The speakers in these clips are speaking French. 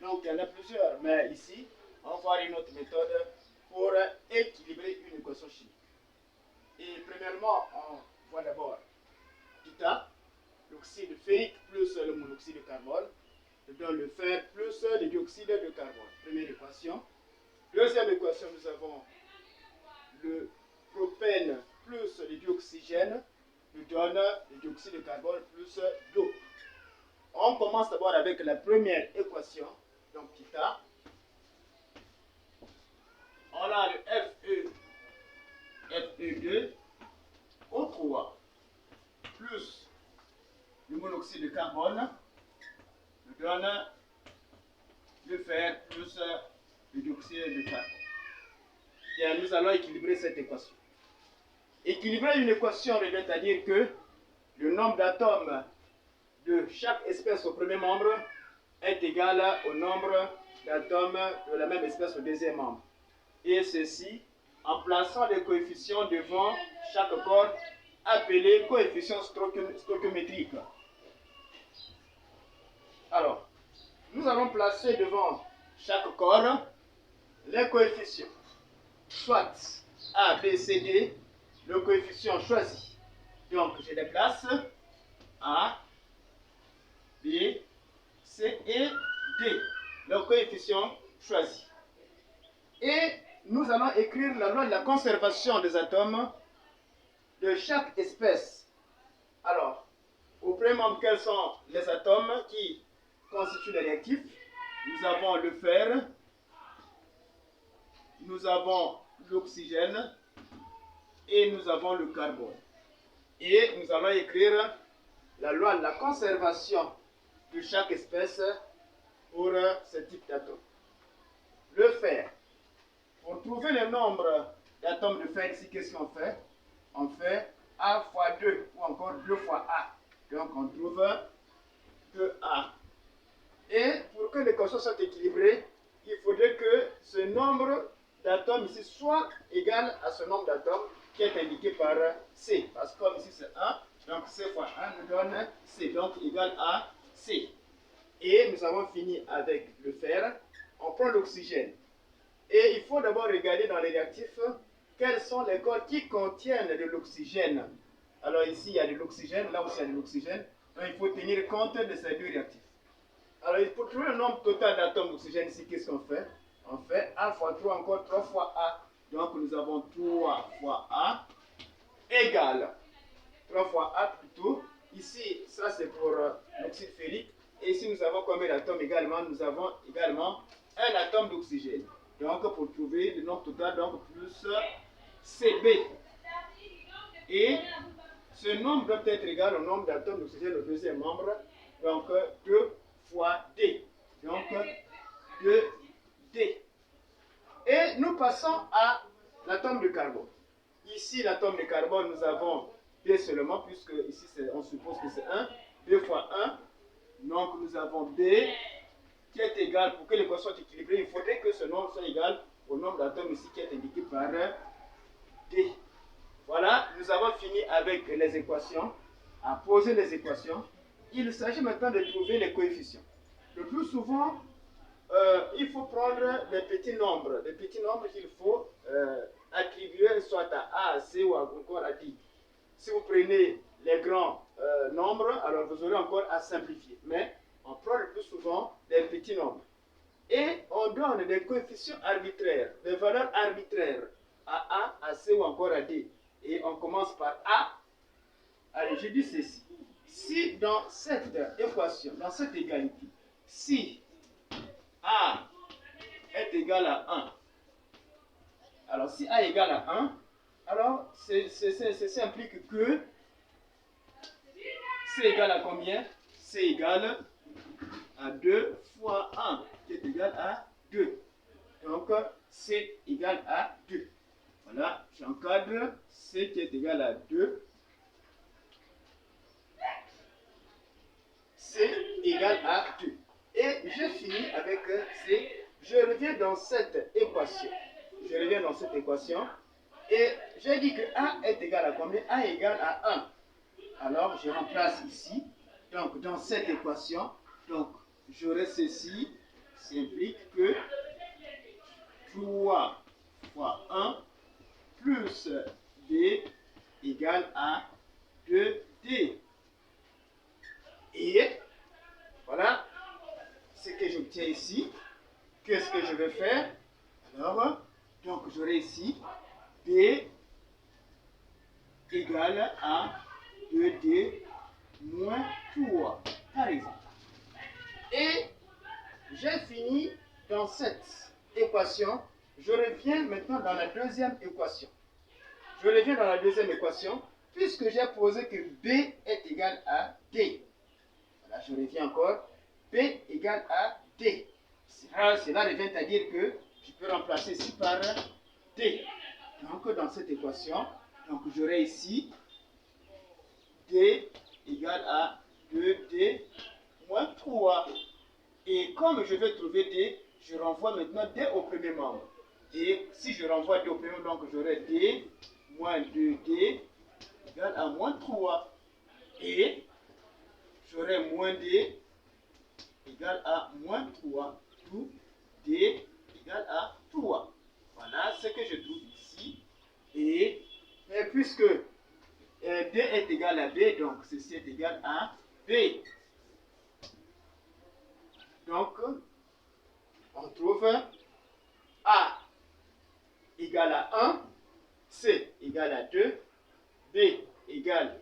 Donc il y en a plusieurs, mais ici, on va voir une autre méthode pour équilibrer une équation chimique. Et premièrement, on voit d'abord θ, l'oxyde ferrique plus le monoxyde de carbone, donne le fer plus le dioxyde de carbone. Première équation. Deuxième équation, nous avons le propène plus le dioxygène nous donne le dioxyde de carbone plus l'eau. On commence d'abord avec la première équation, donc θ. On a le Fe2 O3 plus le monoxyde de carbone nous donne le fer plus le dioxyde de carbone. Et nous allons équilibrer cette équation. Équilibrer une équation revient à dire que le nombre d'atomes de chaque espèce au premier membre est égal au nombre d'atomes de la même espèce au deuxième membre. Et ceci en plaçant les coefficients devant chaque corps appelés coefficients stoichiométriques. Alors, nous allons placer devant chaque corps les coefficients, soit A, B, C, D, le coefficient choisi. Donc, je les place A, B, C et D, le coefficient choisi. Et nous allons écrire la loi de la conservation des atomes de chaque espèce. Alors, au premier membre, quels sont les atomes qui constituent les réactifs? Nous avons le fer, nous avons l'oxygène et nous avons le carbone. Et nous allons écrire la loi de la conservation de chaque espèce pour ce type d'atome. Le fer. Pour trouver le nombre d'atomes de fer ici, qu'est-ce qu'on fait? On fait A fois 2 ou encore 2 fois A. Donc on trouve 2A. Et pour que l'équation soit équilibrée, il faudrait que ce nombre d'atomes ici soit égal à ce nombre d'atomes qui est indiqué par C. Parce que comme ici c'est 1, donc C fois 1 nous donne C, donc égal à C. Et nous avons fini avec le fer. On prend l'oxygène. Et il faut d'abord regarder dans les réactifs quels sont les corps qui contiennent de l'oxygène. Alors ici il y a de l'oxygène, là aussi il y a de l'oxygène. Donc il faut tenir compte de ces deux réactifs. Alors pour trouver le nombre total d'atomes d'oxygène ici, qu'est-ce qu'on fait? On fait A fois 3 encore 3 fois A. Donc nous avons 3 fois A égale 3 fois A plutôt. Ici, ça c'est pour l'oxyde ferrique. Et ici nous avons combien d'atomes également? Nous avons également un atome d'oxygène. Donc pour trouver le nombre total, donc plus CB. Et ce nombre doit être égal au nombre d'atomes d'oxygène au deuxième membre. Donc 2 fois D. Donc 2D. Et nous passons à l'atome de carbone. Ici, l'atome de carbone, nous avons D seulement, puisque ici, on suppose que c'est 1. 2 fois 1. Donc, nous avons B qui est égal, pour que l'équation soit équilibrée, il faudrait que ce nombre soit égal au nombre d'atomes ici qui est indiqué par D. Voilà, nous avons fini avec les équations, à poser les équations. Il s'agit maintenant de trouver les coefficients. Le plus souvent, il faut prendre des petits nombres qu'il faut attribuer soit à A, à C ou encore à D. Si vous prenez les grands nombres, alors vous aurez encore à simplifier. Mais on prend le plus souvent des petits nombres. Et on donne des coefficients arbitraires, des valeurs arbitraires à A, à C ou encore à D. Et on commence par A. Allez, je dis ceci. Si dans cette équation, dans cette égalité, si A est égal à 1, alors si A est égal à 1, alors ceci implique que C égale à combien? C égale à 2 fois 1, qui est égal à 2. Donc C égale à 2. Voilà, j'encadre C qui est égal à 2. C égale à 2. Et je finis avec C. Je reviens dans cette équation. Et j'ai dit que A est égal à combien? A est égal à 1. Alors, je remplace ici. Donc, dans cette équation, donc j'aurai ceci. ça implique que 3 fois 1 plus D égale à 2D. Et voilà ce que j'obtiens ici. Qu'est-ce que je vais faire? Alors, donc j'aurai ici D égale à 2D moins 3, par exemple. Et j'ai fini dans cette équation. Je reviens maintenant dans la deuxième équation. Je reviens dans la deuxième équation, puisque j'ai posé que B est égal à D. Voilà, je reviens encore. B égale à D. Cela revient à dire que je peux remplacer ici par D. Donc, dans cette équation, j'aurai ici D égale à 2D moins 3. Et comme je vais trouver D, je renvoie maintenant D au premier membre. Et si je renvoie D au premier membre, donc j'aurai D moins 2D égale à moins 3. Et j'aurai moins D égale à moins 3. Tout D égale à 3. Voilà ce que je trouve ici. Et puisque D est égal à B, donc ceci est égal à B. Donc, on trouve A égale à 1, C égale à 2, B égale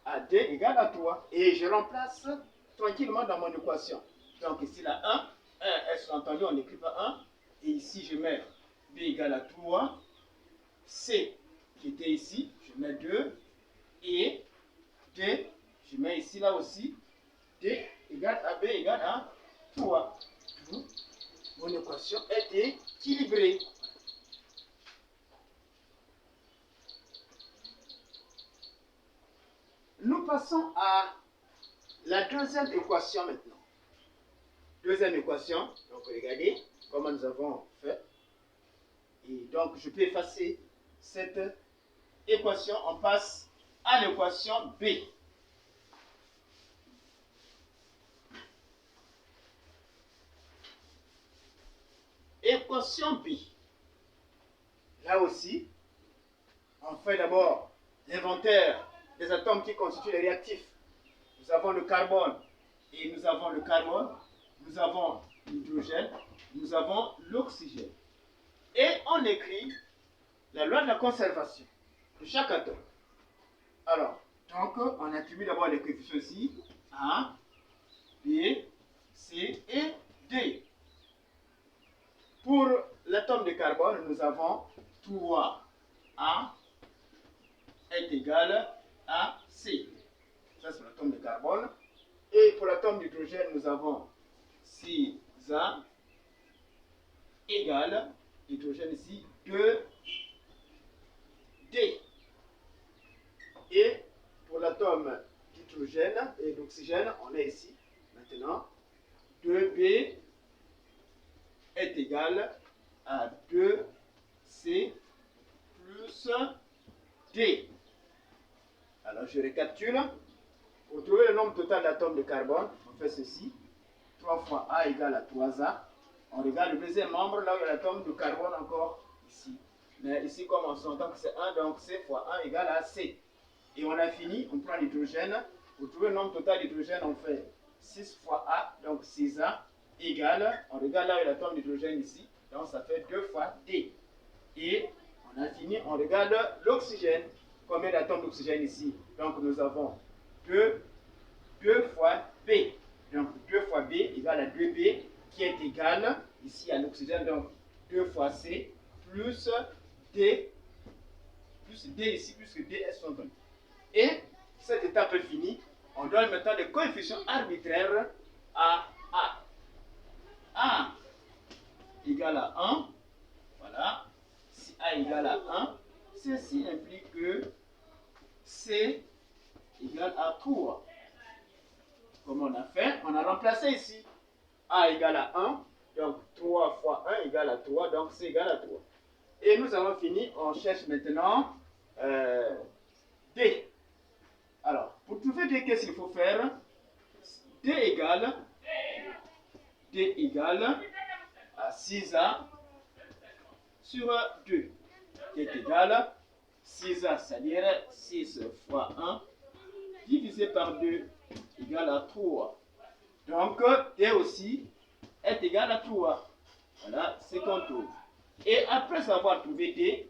à D égale à 3. Et je remplace tranquillement dans mon équation. Donc ici la 1 sous-entendu, on n'écrit pas 1. Et ici je mets B égale à 3, C qui était ici, je mets 2, et D, je mets ici là aussi, D égale à B égale à 3. Mon équation est équilibrée. Nous passons à la deuxième équation maintenant. Deuxième équation, donc regardez comment nous avons fait. Et donc je peux effacer cette équation, on passe à l'équation B. Équation B. Là aussi, on fait d'abord l'inventaire des atomes qui constituent les réactifs. Nous avons le carbone et nous avons le carbone, nous avons l'hydrogène, nous avons l'oxygène. Et on écrit la loi de la conservation de chaque atome. Alors, donc, on attribue d'abord les coefficients ici, A, B, C et D. Pour l'atome de carbone, nous avons 3A est égal à C. Ça, c'est l'atome de carbone. Et pour l'atome d'hydrogène, nous avons 6A égale, hydrogène ici, 2D. Et pour l'atome d'hydrogène et d'oxygène, on est ici, maintenant, 2B est égal à 2C plus D. Alors, je récapitule. Pour trouver le nombre total d'atomes de carbone, on fait ceci. 3 fois A égale à 3A. On regarde le deuxième membre, là où il y a l'atome de carbone encore ici. Mais ici, comme on s'entend que c'est 1, donc C fois 1 égale à C. Et on a fini, on prend l'hydrogène. Pour trouver le nombre total d'hydrogène, on fait 6 fois A, donc 6A, égale, on regarde là où il y a l'atome d'hydrogène ici, donc ça fait 2 fois D. Et on a fini, on regarde l'oxygène. Combien d'atomes d'oxygène ici? Donc nous avons 2 fois B. Donc 2 fois B égale à 2B, qui est égal ici à l'oxygène, donc 2 fois C plus D ici, puisque D est son donné. Et cette étape est finie. On donne maintenant des coefficients arbitraires à A. A égale à 1. Voilà. Si A égale à 1, ceci implique que C égale à 3. Comme on a fait, on a remplacé ici. A égale à 1. Donc 3 fois 1 égale à 3. Donc C égale à 3. Et nous avons fini. On cherche maintenant D. Alors, pour trouver D, qu'est-ce qu'il faut faire? D égale à 6A sur 2, qui est égal 6A, c'est-à-dire 6 fois 1, divisé par 2, égale à 3. Donc, D aussi est égal à 3. Voilà ce qu'on trouve. Et après avoir trouvé D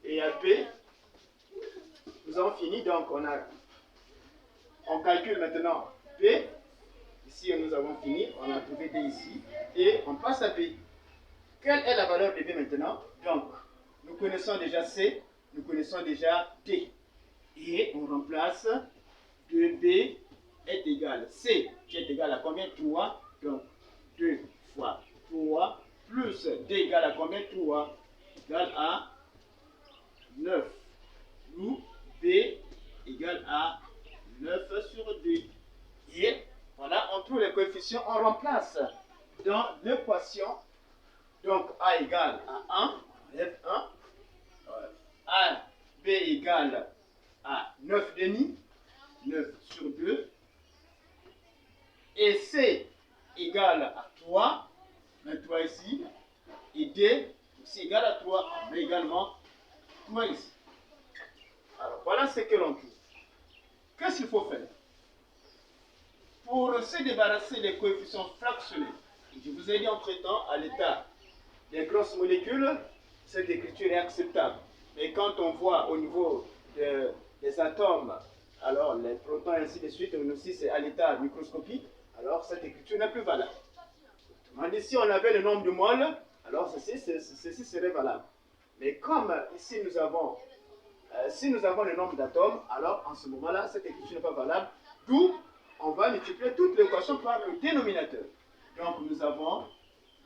et B, nous avons fini. Donc, on calcule maintenant B. Ici, nous avons fini. On a trouvé D ici. Et on passe à B. Quelle est la valeur de B maintenant? Donc, nous connaissons déjà C. Nous connaissons déjà D. Et on remplace 2B est égal C, qui est égal à combien? 3. Donc, 2 fois 3 plus D égale à combien? 3 égale à 9. Ou B égale à 9 sur 2. Et voilà, on trouve les coefficients, on remplace dans l'équation. Donc, A égale à 1, on enlève 1. A, B égale à 9,5, 9 sur 2. Et C égale à 3, 23 ici. Et D aussi égale à 3, on met également 3 ici. Alors voilà ce que l'on trouve. Qu'est-ce qu'il faut faire? Pour se débarrasser des coefficients fractionnés, je vous ai dit entre-temps, à l'état des grosses molécules, cette écriture est acceptable. Mais quand on voit au niveau des atomes, alors les protons et ainsi de suite, nous aussi c'est à l'état microscopique, alors cette écriture n'est plus valable. Autrement dit, si on avait le nombre de moles, alors ceci serait valable. Mais comme ici nous avons, si nous avons le nombre d'atomes, alors en ce moment-là, cette écriture n'est pas valable. D'où on va multiplier toute l'équation par le dénominateur. Donc nous avons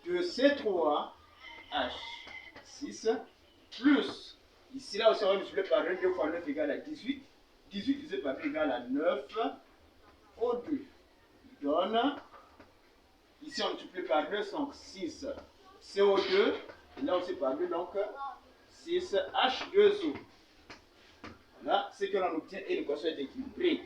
2C3H6 plus, ici là aussi on va multiplier par 1, 2 fois 9 égale à 18. 18 divisé par 2 égale à 9 au 2. Il donne, ici on multiplie par 2, donc 6 CO2. Et là aussi par 2, donc 6 H2O. Voilà ce que l'on obtient et l'équation est équilibrée.